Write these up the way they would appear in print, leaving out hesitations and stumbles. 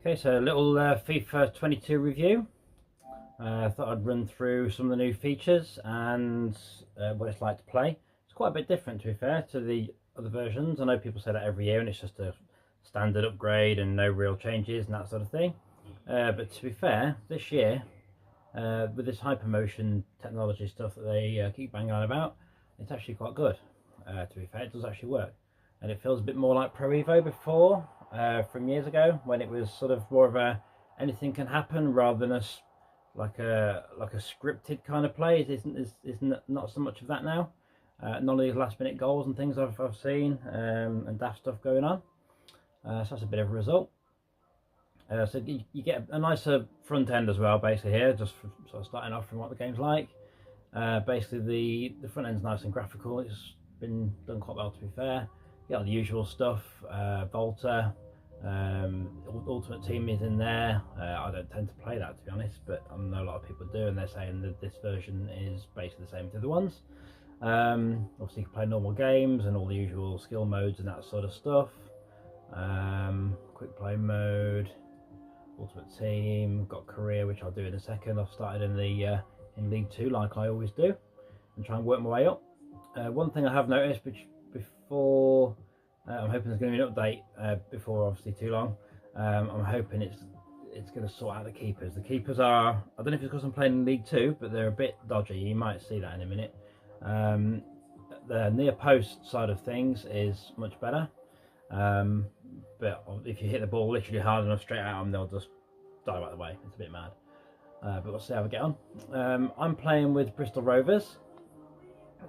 Okay, so a little FIFA 22 review. I thought I'd run through some of the new features and what it's like to play. It's quite a bit different, to be fair, to the other versions. I know people say that every year and it's just a standard upgrade and no real changes and that sort of thing. But to be fair, this year, with this hypermotion technology stuff that they keep banging on about, it's actually quite good. To be fair, it does actually work. And it feels a bit more like Pro Evo before, from years ago, when it was sort of more of a anything can happen rather than like a scripted kind of play. It isn't not so much of that now. None of these last minute goals and things I've seen, and daft stuff going on. So that's a bit of a result. So you get a nicer front end as well, basically here, just sort of starting off from what the game's like. Basically the front end's nice and graphical. It's been done quite well, to be fair. You got the usual stuff, Volta, Ultimate Team is in there. I don't tend to play that, to be honest, but I know a lot of people do, and they're saying that this version is basically the same as the other ones. Obviously you can play normal games and all the usual skill modes and that sort of stuff. Quick play mode, Ultimate Team, got career, which I'll do in a second. I've started in the in League 2 like I always do, and try and work my way up. One thing I have noticed, which before I'm hoping there's going to be an update before obviously too long. I'm hoping it's going to sort out the keepers. The keepers are, I don't know if it's because I'm playing in League 2, but they're a bit dodgy. You might see that in a minute. The near post side of things is much better. But if you hit the ball literally hard enough straight at them, they'll just dive out of the way. It's a bit mad. But we'll see how we get on. I'm playing with Bristol Rovers.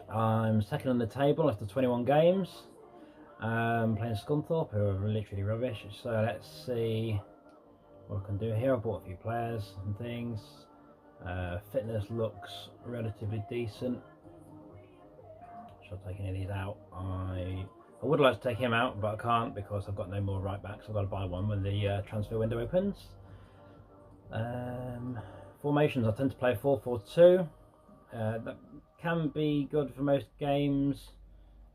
I'm second on the table after 21 games. Playing Scunthorpe, who are literally rubbish. So let's see what I can do here. I bought a few players and things. Fitness looks relatively decent. Should I take any of these out? I would like to take him out, but I can't because I've got no more right backs. I've got to buy one when the transfer window opens. Formations, I tend to play 4-4-2. That can be good for most games.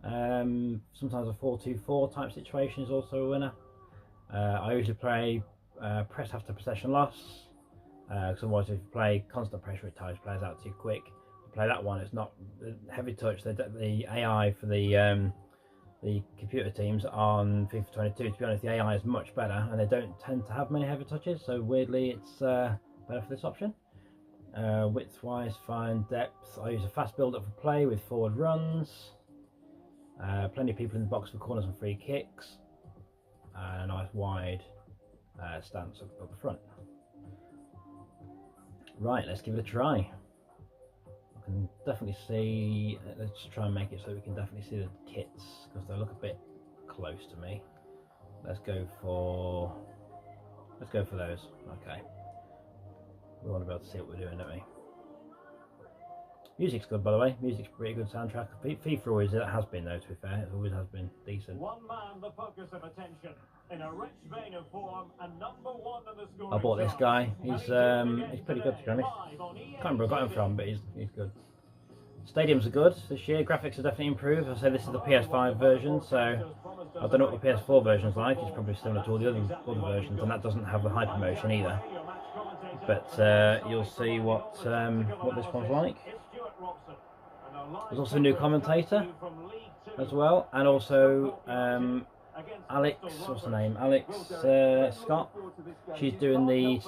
Sometimes a 4-2-4 type situation is also a winner. I usually play press after possession loss, because otherwise if you play constant pressure it tires players out too quick. If you play that one, it's not heavy touch. The AI for the computer teams on FIFA 22, to be honest, the AI is much better and they don't tend to have many heavy touches, so weirdly it's better for this option. Width wise, fine. Depth, I use a fast build up for play with forward runs. Plenty of people in the box for corners and free kicks, and a nice wide stance up the front. Right, let's give it a try. I can definitely see, let's try and make it so we can definitely see the kits because they look a bit close to me. Let's go for those. Okay, we want to be able to see what we're doing, don't we? Music's good, by the way. Music's pretty good soundtrack. FIFA always has been, though, to be fair. It always has been decent. One man, the focus of attention, in a rich vein of form, and number one in the scoring. I bought this guy. He's pretty good, to be honest. Can't remember where I got him from, but he's good. Stadiums are good this year. Graphics are definitely improved. I say this is the PS5 version, so I don't know what the PS4 version's like. It's probably similar to all the other versions, and that doesn't have the hypermotion either. But you'll see what this one's like. There's also a new commentator as well, and also Alex, what's her name? Alex Scott. She's doing the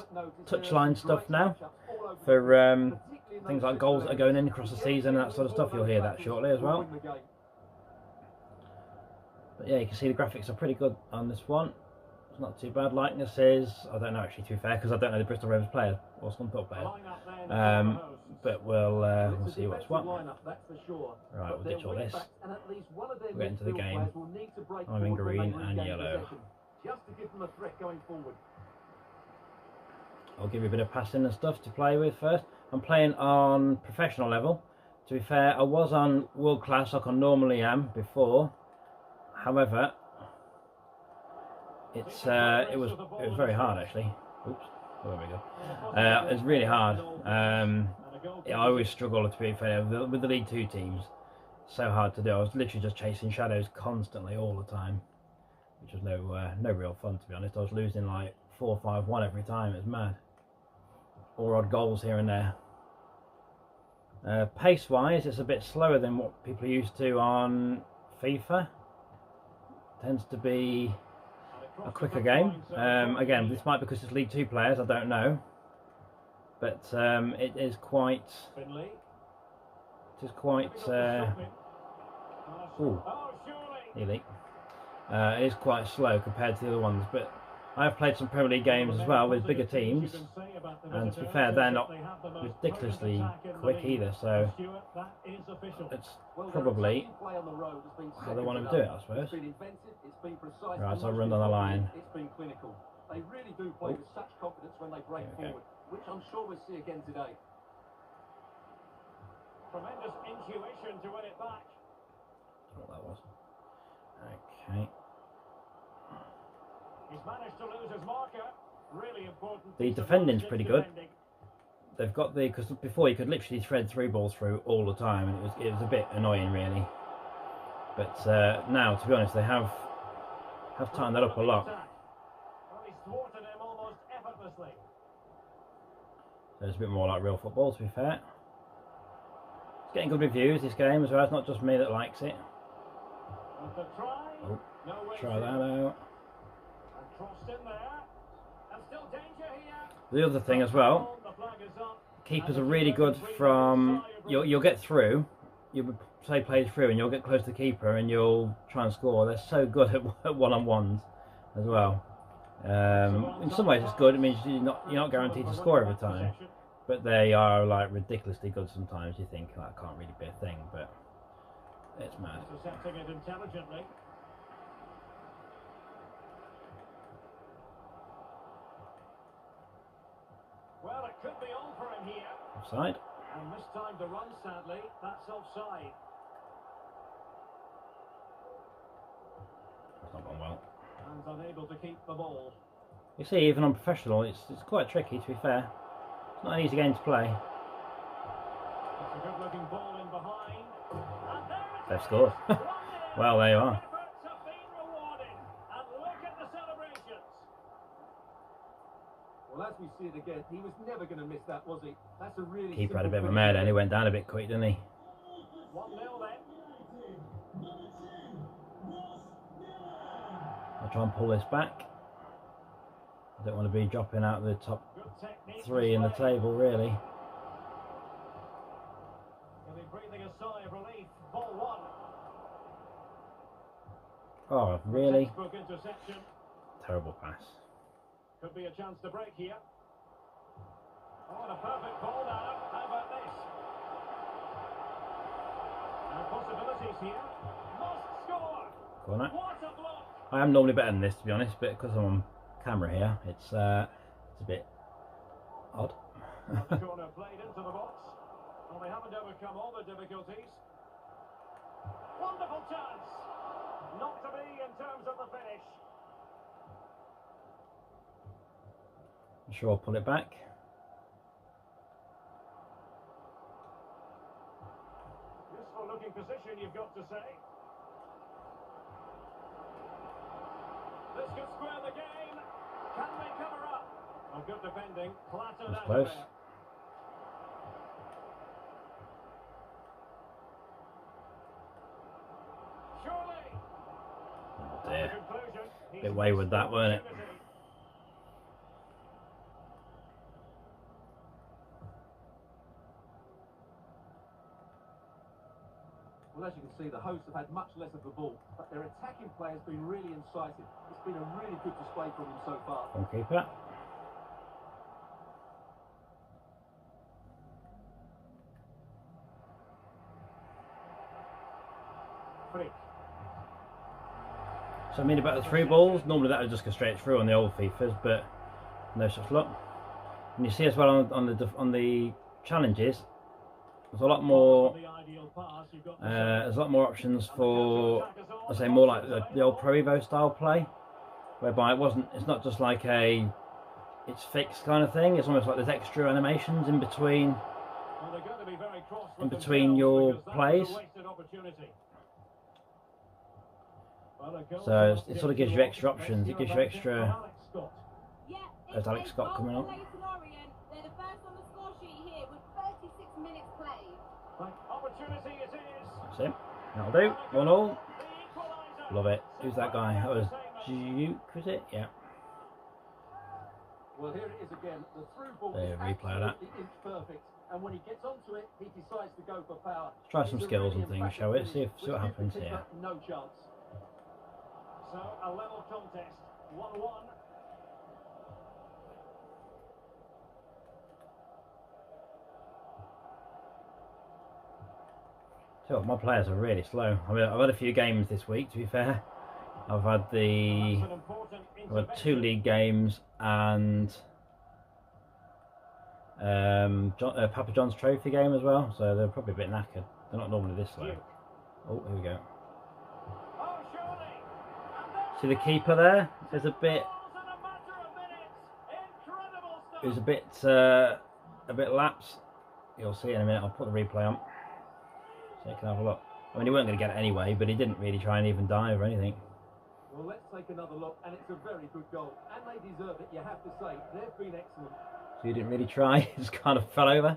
touchline stuff now for things like goals that are going in across the season and that sort of stuff. You'll hear that shortly as well. But yeah, you can see the graphics are pretty good on this one. It's not too bad. Likenesses, I don't know actually, to be fair, because I don't know the Bristol Ravens player or Scunthorpe player. But we'll see what's what. Right, we'll ditch all this. We'll get into the game. I'm in green and yellow. I'll give you a bit of passing and stuff to play with first. I'm playing on professional level. To be fair, I was on world class like I normally am before. However, it was very hard actually. Oops, oh, there we go. It's really hard. I always struggle, to be fair, with the League 2 teams. So hard to do. I was literally just chasing shadows constantly all the time, which was no real fun, to be honest. I was losing like 4-5-1 every time. It's mad. Or odd goals here and there. Pace-wise, it's a bit slower than what people are used to on FIFA. Tends to be a quicker game. Again, this might be because it's League 2 players, I don't know. But it is quite... It is quite... ooh, nearly. It is quite slow compared to the other ones, but I've played some Premier League games as well with bigger teams, and to be fair, they're not ridiculously quick either, so it's probably how they want to do it, I suppose. Right, so I'll run down the line. They really do play with such confidence when they break forward, which I'm sure we'll see again today. Tremendous intuition to win it back. I don't know what that was. Okay. He's managed to lose his marker. Really important. The defending's pretty good. They've got the, because before you could literally thread through balls through all the time, and it was a bit annoying really. But now, to be honest, they have tightened that up a lot. Well, he's thwarted him almost effortlessly. So it's a bit more like real football, to be fair. It's getting good reviews, this game as well. It's not just me that likes it. With the try, Oh, no way try through. that out. And crossed in there. And still danger here. The other thing as well, The flag is up. keepers are really good from, you'll get through, you'll say play through and you'll get close to the keeper and you'll try and score. They're so good at one-on-ones as well. In some ways it's good, it means you're not guaranteed to score every time, but they are like ridiculously good sometimes. You think, oh, that can't really be a thing, but it's mad. Intercepting it intelligently. Well, it could be on for him here. Offside. And this time to run, sadly, that's offside. That's not gone well. And unable to keep the ball. You see, even on professional, it's quite tricky, to be fair. It's not an easy game to play. It's a good-looking ball in behind. And there it They've is. scored. 1-0. Well, there you are. Efforts have been rewarded. And look at the celebrations. Well, as we see it again, he was never going to miss that, was he? That's a really Keeper had a simple bit of a finish. mare then. He went down a bit quick, didn't he? 1-0 then. I'll try and pull this back. I don't want to be dropping out of the top Good technique. 3 in the table, really. He'll be breathing a sigh of relief. Ball 1. Oh, really? Textbook interception. Terrible pass. Could be a chance to break here. Oh, and a perfect ball now. How about this? And possibilities here. Must score. Corner. What a block. I am normally better than this, to be honest, but because I'm on camera here, it's a bit odd. The corner played into the box. Well, they haven't overcome all the difficulties. Wonderful chance. Not to be in terms of the finish. I'm sure I'll pull it back. Useful looking position, you've got to say. This could square the game. Can they cover up? Oh, good defending. Clattered That's out close. there. Surely. Oh dear. Conclusion. He's Bit wayward that, weren't it? opportunity. Well, as you can see, the hosts have had much less of the ball, but their attacking play has been really incisive. It's been a really good display from them so far. One keeper. Frick. So I mean about the through balls, normally that would just go straight through on the old FIFAs, but no such luck. And you see as well on the challenges, there's a lot more. There's a lot more options for, I say, more like the old Pro Evo style play, whereby it's not just like it's fixed kind of thing. It's almost like there's extra animations in between your plays. So it sort of gives you extra options. It gives you extra There's Alex Scott coming up. They're the first on the score sheet here with 36 minutes played. Opportunity it is. That's it. That'll do. 1-all. Love it. Who's that guy? That was Duke, was it? Yeah. Well, here it is again. The through ball There, is replay that. absolutely inch perfect. And when he gets onto it, he decides to go for power. Let's try some It's a skills really and things, emphatic shall we? finish, See which what gives happens the here. keeper no chance. So a level contest. 1-1. So my players are really slow. I mean, I've had a few games this week, to be fair. I've had That's an important I've had 2 intervention. league games and Papa John's trophy game as well, so they're probably a bit knackered. They're not normally this slow. Duke. Oh, here we go. Oh, surely. And See the keeper there? There's a bit. goals in a matter of minutes. Incredible stuff. It was a bit lapse. You'll see in a minute. I'll put the replay on so you can have a look. I mean, he weren't going to get it anyway, but he didn't really try and even dive or anything. Well, let's take another look, and it's a very good goal. And they deserve it, you have to say. They've been excellent. So he didn't really try. He just kind of fell over.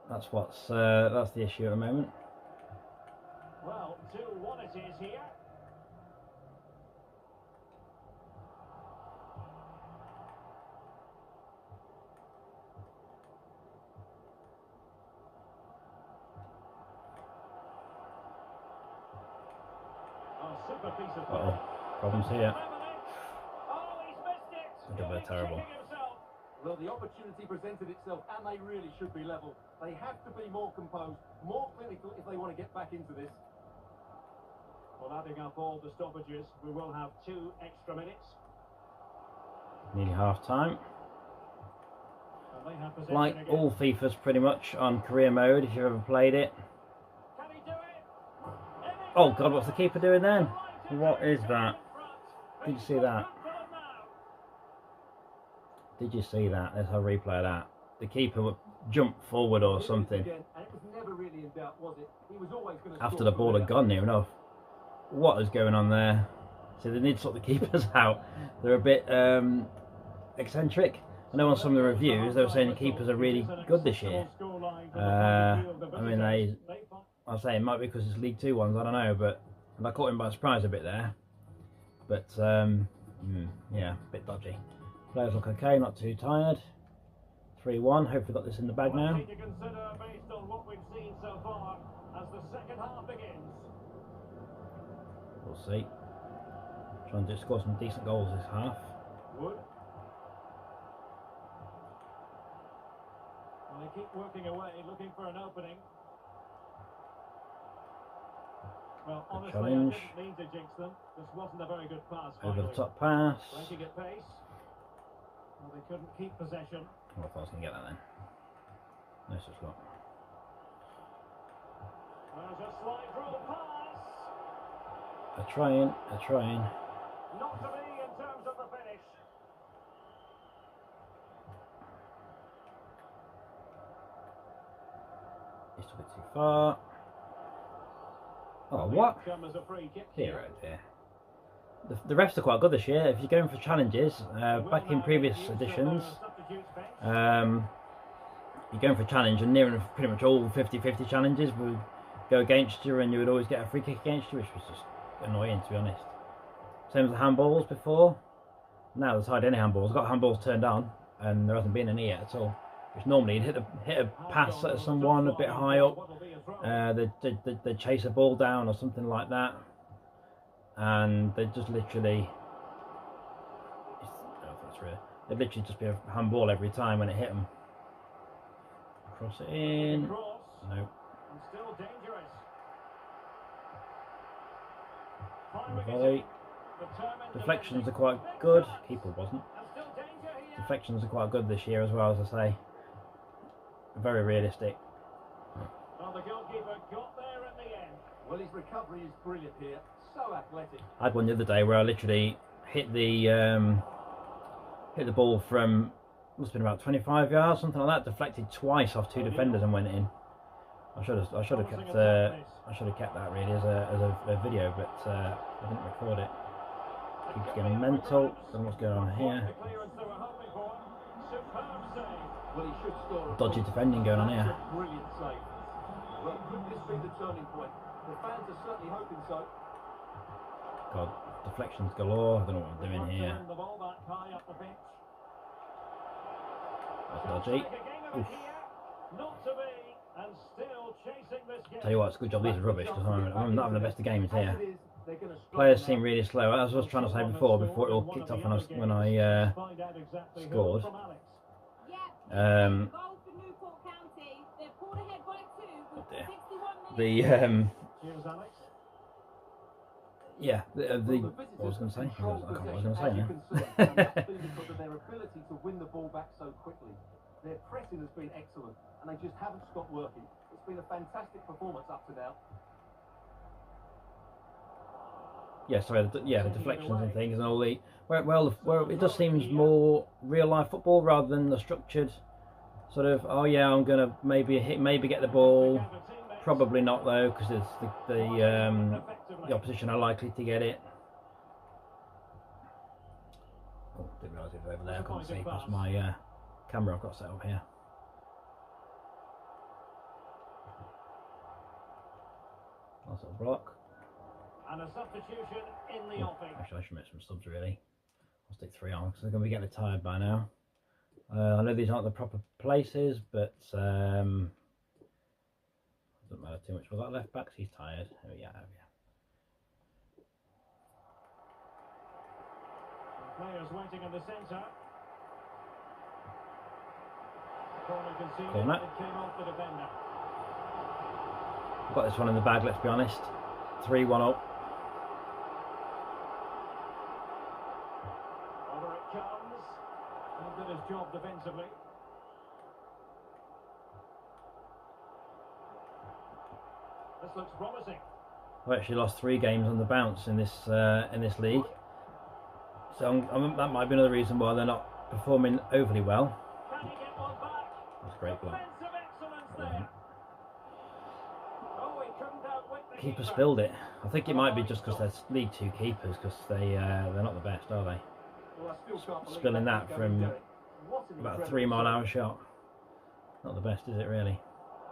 That's the issue at the moment. Well, 2-1 it is here. Oh, super piece of play. Problems here. Oh, he's missed it. Look at that, terrible. Checking himself. Well, the opportunity presented itself, and they really should be level. They have to be more composed, more clinical if they want to get back into this. Well, adding up all the stoppages, we will have 2 extra minutes. Nearly half time. And they have possession Like again. all FIFA's pretty much on career mode if you've ever played it. Can he do it? Oh God, what's the keeper doing then? What is that? Did you see that? Did you see that? Let's have a replay of that. The keeper would jump forward or something Again, and it was never really in doubt, was it? He was always going to after score the from ball had there. gone near enough. What is going on there? So they need to sort the keepers out. They're a bit eccentric. I know on some of the reviews they were saying the keepers are really good this year. I mean, I'll say it might be because it's League 2 ones, I don't know, but I caught him by surprise a bit there. But yeah, a bit dodgy. Players look okay, not too tired. 3-1, hopefully got this in the bag now. To consider based on what we've seen so far as the second half begins. We'll see. Trying to score some decent goals this half. Wood. Well, they keep working away, looking for an opening. Well, honestly, challenge. I didn't mean to jinx them. This wasn't a very good pass. Over the finally. top pass. Breaking at pace. Well, they couldn't keep possession. Oh, I thought I was going to get that then. No such luck. There's a slide rule pass. They're trying, they're trying. Not to be in terms of the finish. He's took it too far. Oh, what? Come as a free kick. Here, right there. The refs are quite good this year. If you're going for challenges, back in previous editions, you're going for a challenge and near enough pretty much all 50-50 challenges would go against you and you would always get a free kick against you, which was just annoying, to be honest. Same as the handballs before. Now there's hardly any handballs. I've got handballs turned on and there hasn't been any yet at all. Which normally you'd hit a pass at someone a bit high up, they'd chase a ball down or something like that, and they'd just literally, they'd literally just be a handball every time when it hit them. Cross it in. No. Still dangerous. Volley. Deflections are quite good. Keeper wasn't. Deflections are quite good this year as well, as I say. Very realistic. Well, the goalkeeper got there in the end. Well, his recovery is brilliant here. So athletic. I had one the other day where I literally hit the ball from, must have been about 25 yards, something like that. Deflected twice off 2 defenders and went in. I should have kept that really as a video, but I didn't record it. Keeps getting mental. Don't know what's going on here. The clearance they were hoping for. Well, he should score. Dodgy defending going on here. That's a brilliant save. Well, could this be the turning point? The fans are certainly hoping so. God, deflections galore. I don't know what I'm doing here. The ball back high up the pitch. That's dodgy. Oof. Not to be, and still chasing this game. Tell you what, it's a good job these are rubbish because I'm not having the best of games here. As it is, they're gonna struggle Players now. seem really slow. As I was trying to say before it all kicked off when I Find out exactly who scored. from Alex. Yeah. Goal for Newport County. They're pulled ahead by 2 with Oh dear. 61 minutes. Cheers, Alex. Yeah, Well, what was I going to say? I control can't remember what I was possession, going to say as you now. can see, and that's been because of their ability to win the ball back so quickly. Their pressing has been excellent, and they just haven't stopped working. It's been a fantastic performance up to now. Yeah, sorry, the deflections and things and all the well, it just seems more real life football rather than the structured sort of. Oh yeah, I'm gonna maybe get the ball. Probably not though, because it's the opposition are likely to get it. Oh, didn't realise it was over there. I couldn't see past my camera I've got set up here. Nice little block. And a substitution in the offing. Actually, I should make some subs really. I'll stick 3 on because they're going to be getting tired by now. I know these aren't the proper places, but doesn't matter too much. Was that left back? He's tired. Oh yeah, Players waiting in the centre. Corner conceded. Corner. It came off the defender. I've got this one in the bag. Let's be honest. 3-1 up. Over it comes. And did his job defensively. This looks promising. I've actually lost 3 games on the bounce in this league, so that might be another reason why they're not performing overly well. Can he get one back? That's a great block. Defensive excellence there. Oh, he couldn't outwit the Keeper keeper. spilled it. I think it might be just because they're League 2 keepers, because they're not the best, are they? Well, I still can't believe Spilling that he's from going to do it. What an about a incredible 3-mile-hour save. shot. Not the best, is it really?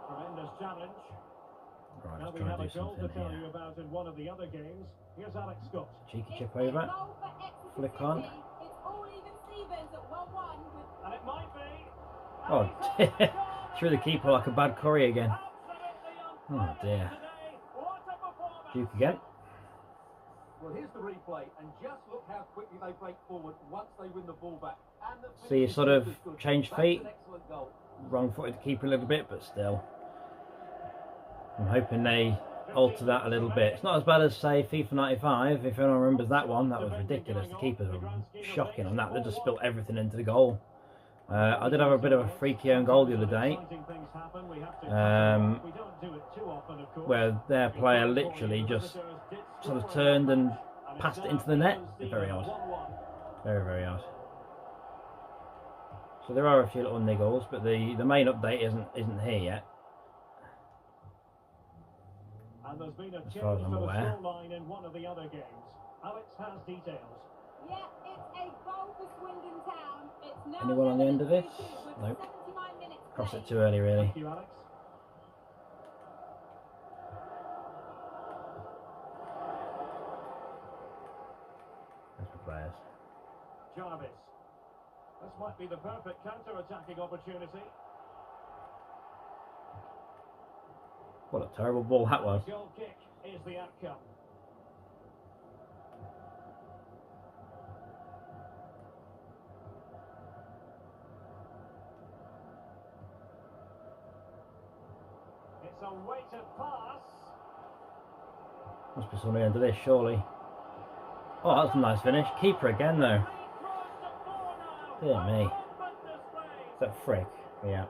Tremendous challenge. Right, Now let's we try have and a do goal to something tell here. you about in one of the other games. Here's Alex Scott. Cheeky chip It's a over. goal for Exeter Flick on. City. It's all even Stevens at 1-1 with And it might be. Oh dear. Through the keeper like a bad curry again. Oh dear. Duke again. Well, here's the replay, and just look how quickly they break forward once they win the ball back. And the So you finish sort is of just as good. change That's feet. an excellent goal. Wrong-footed keeper a little bit, but still. I'm hoping they alter that a little bit. It's not as bad as, say, FIFA 95. If anyone remembers that one, that was ridiculous. The keepers were shocking on that. They just spilled everything into the goal. I did have a bit of a freaky own goal the other day, where their player literally just sort of turned and passed it into the net. Very odd. Very, very odd. So there are a few little niggles, but the main update isn't here yet. And there's been a As change far as I'm for the aware. scoreline in one of the other games. Alex has details. yeah, it's a goal for Swindon Town. It's now Anyone on the end of this? 2-2 with Nope. 79 minutes Cross played. it too early, really. Thank you, Alex. That's for players. Jarvis. This might be the perfect counter-attacking opportunity. What a terrible ball that was. Goal kick is the outcome. It's a weighted pass. Must be somebody under this, surely. Oh, that's a nice finish. Keeper again, though. Dear me. Is that Frick? Yeah.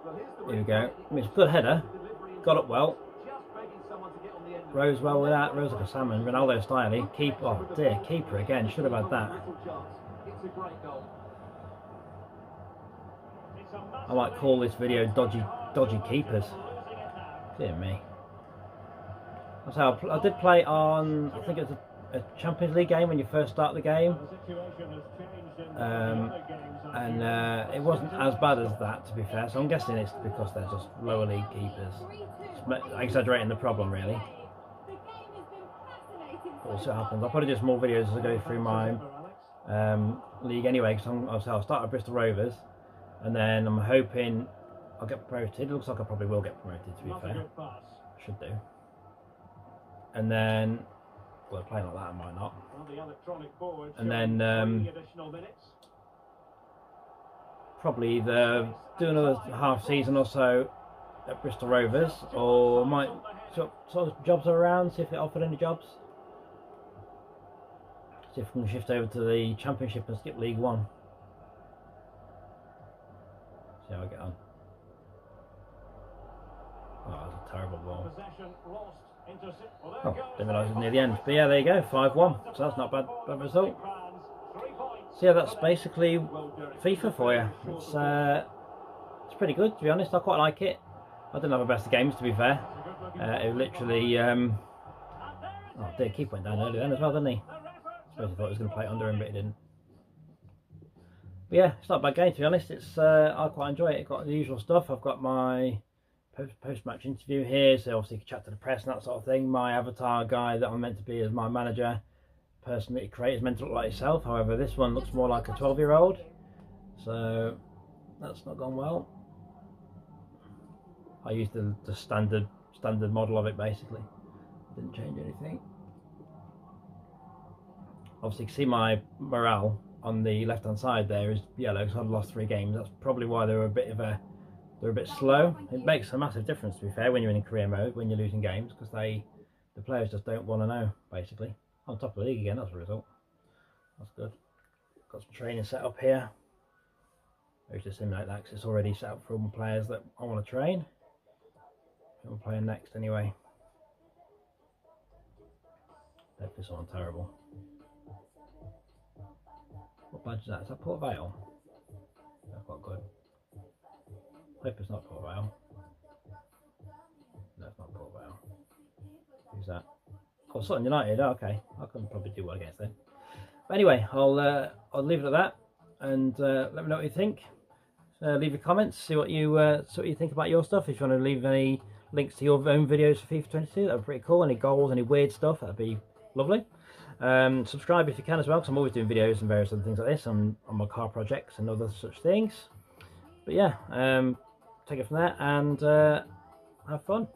Well, here's the Here we go. replay. I mean, it's a good header. Delivery in Got up well. just begging someone to get on the end of it. Rose well with that. Rose like a salmon. Ronaldo styling. Keep. Oh dear. Keeper again. Should have had that. Little chance. It's a great goal. I might call this video dodgy keepers. Dear me. That's how I did play on. I think it was a Champions League game when you first start the game. It wasn't as bad as that, to be fair, so I'm guessing it's because they're just lower league keepers. It's exaggerating the problem, really. But we'll see what happens. I'll probably do some more videos as I go through my league anyway, because I'll start at Bristol Rovers, and then I'm hoping I'll get promoted. It looks like I probably will get promoted, to be fair. I should do. And then, well, playing like that I might not. And then probably either do another half season or so at Bristol Rovers, or might sort of jobs around, see if they offered any jobs. See if we can shift over to the Championship and skip League One. See how I get on. Oh, that's a terrible ball. Oh, didn't realise it was near the end. But yeah, there you go, 5-1. So that's not a bad result. So yeah, that's basically FIFA for you. It's pretty good, to be honest. I quite like it. I didn't have the best of games, to be fair. It literally... oh dear, keeper went down early then as well, didn't he? I suppose he thought he was going to play it under him, but he didn't. But yeah, it's not a bad game, to be honest. I quite enjoy it. It's got the usual stuff. I've got my post-match interview here, so obviously you can chat to the press and that sort of thing. My avatar guy that I'm meant to be as my manager, person that you create is meant to look like yourself. However, this one looks more like a 12-year-old, so that's not gone well. I used the standard model of it, basically. Didn't change anything. Obviously, you can see my morale on the left-hand side there is yellow because I've lost 3 games. That's probably why they're a bit slow. It makes a massive difference, to be fair, when you're in career mode, when you're losing games, because the players just don't want to know, basically. On top of the league again, that's the result. That's good. Got some training set up here. Maybe just simulate that because it's already set up for all my players that I want to train. I'm playing next anyway. Definitely someone terrible. What badge is that? Is that Port Vale? That's quite good. Hope it's not Port Vale. No, it's not Port Vale. Who's that? Oh, Sutton United. Oh, okay, I can probably do well against them. But anyway, I'll leave it at that, and let me know what you think. Leave your comments. See what you think about your stuff. If you want to leave any links to your own videos for FIFA 22, that would be pretty cool. Any goals, any weird stuff, that'd be lovely. Subscribe if you can as well, because I'm always doing videos and various other things like this on my car projects and other such things. But yeah, take it from there and have fun.